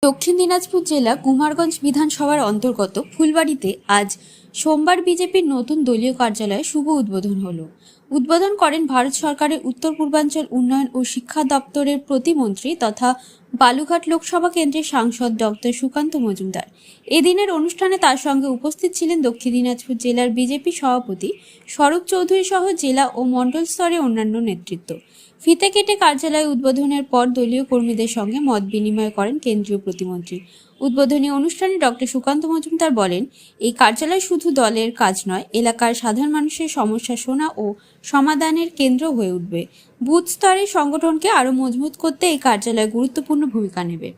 দক্ষিণ দিনাজপুর জেলা কুমারগঞ্জ বিধানসভার অন্তর্গত ফুলবাড়িতে আজ সোমবার বিজেপির নতুন দলীয় কার্যালয়ে শুভ উদ্বোধন হলো। উদ্বোধন করেন ভারত সরকারের উত্তর পূর্বাঞ্চল উন্নয়ন ও শিক্ষা দপ্তরের প্রতিমন্ত্রী তথা বালুঘাট লোকসভা কেন্দ্রের সাংসদ ডক্টর সুকান্ত মজুমদার। এদিনের অনুষ্ঠানে তার সঙ্গে উপস্থিত ছিলেন দক্ষিণ দিনাজপুর জেলার বিজেপি সভাপতি স্বরূপ চৌধুরী সহ জেলা ও মণ্ডল স্তরে অন্যান্য নেতৃত্ব। ফিতে কেটে কার্যালয় উদ্বোধনের পর দলীয় কর্মীদের সঙ্গে মত বিনিময় করেন কেন্দ্রীয় প্রতিমন্ত্রী। উদ্বোধনী অনুষ্ঠানে ডক্টর সুকান্ত মজুমদার বলেন, এই কার্যালয় শুধু দলের কাজ নয়, এলাকার সাধারণ মানুষের সমস্যা শোনা ও সমাধানের কেন্দ্র হয়ে উঠবে। বুথ স্তরের সংগঠনকে আরও মজবুত করতে এই কার্যালয় গুরুত্বপূর্ণ ভূমিকা নেবে।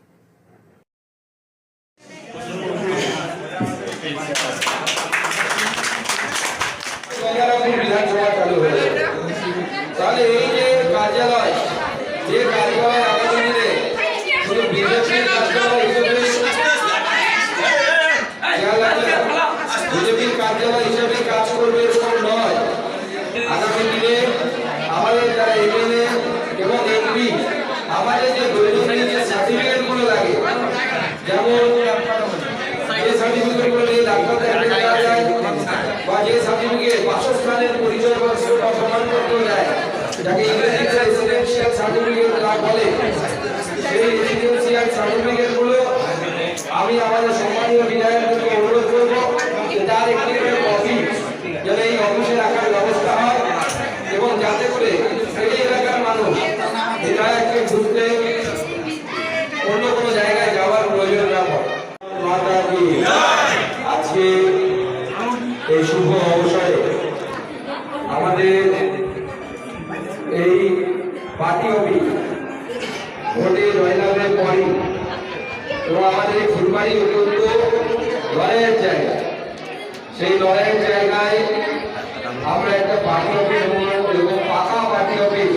তাহলে এই যে কার্যালয় আগামী দিনে শুধু বিজেপির কার্যালয় হিসেবে কাজ করবে এরকম নয়। আগামী দিনে আমাদের যারা এমএলএ এবং এমপি আমাদের যে দৈনন্দিন যে সার্টিফিকেটগুলো লাগে, যেমন যে সার্টিফিকেটগুলো নিয়ে ডাক্তার দেওয়া যায় বা যে সার্টিফিকেট বাসস্থানের পরিচয়পত্র বা প্রমাণপত্র দেয়, যাকে ইংরেজিতে রেসিডেন্সিয়াল সার্টিফিকেট বলে, সেই রেসিডেন্সিয়াল সার্টিফিকেটগুলো আমি আমাদের সম্মানীয় বিধায়কদেরকে অনুরোধ করব যে তার একটি কপি যেন এই অফিসে রাখার ব্যবস্থা হয় এবং যাতে করে সেই এলাকার মানুষ বিধায়ককে ঘুরতে অন্য কোনো জায়গায় যাওয়ার প্রয়োজন না পড়ে। আজকে এই শুভ অবসরে আমাদের এই পার্টি অফিস ভোটে জয়লাভের পরই এবং আমাদের এই ফুলবাড়ি অত্যন্ত লড়াইয়ের জায়গা, সেই লড়াইয়ের জায়গায় আমরা একটা পার্টি অফিস এবং পাকা পার্টি অফিস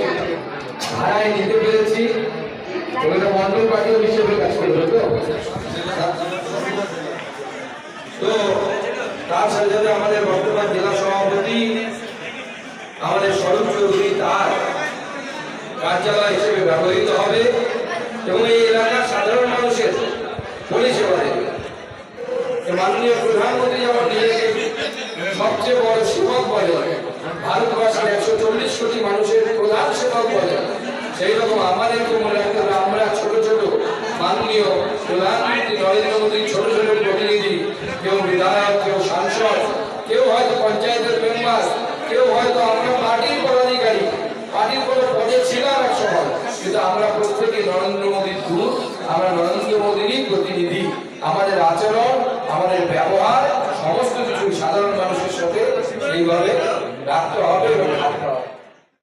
ভাড়ায় নিতে পেরেছি। ওটা মন্ডল পার্টি অফিস হিসেবে কাজ করবে। তো তার সাথে সাথে আমাদের বর্তমান জেলা সভাপতি আমাদের স্বরূপ চৌধুরী তার কার্যালয় হিসেবে ব্যবহৃত হবে এবং এই এলাকার সাধারণ মানুষের পরিষেবা দেবে। মাননীয় প্রধানমন্ত্রী যেমন নিজেকে সবচেয়ে বড় সেবক বলে, ভারতবর্ষের 140 কোটি মানুষের প্রধান সেবক বলে, সেই রকম আমাদেরকে মনে রাখতে হবে আমরা ছোট ছোট মাননীয় প্রধানমন্ত্রী নরেন্দ্র মোদীর ছোট ছোট প্রতিনিধি, কেউ বিধায়ক, কেউ সাংসদ, কেউ হয়তো পঞ্চায়েতের মেম্বার, কেউ হয়তো আমরা পার্টির পদাধিকারী, পার্টির কোনো পদে ছিলাম এক সময়, কিন্তু আমরা প্রত্যেকে নরেন্দ্র মোদীর দূত, আমরা নরেন্দ্র মোদীরই প্রতিনিধি। আমাদের আচরণ, আমাদের ব্যবহার সমস্ত কিছু সাধারণ মানুষের সাথে এইভাবে রাখতে হবে এবং থাকতে হবে।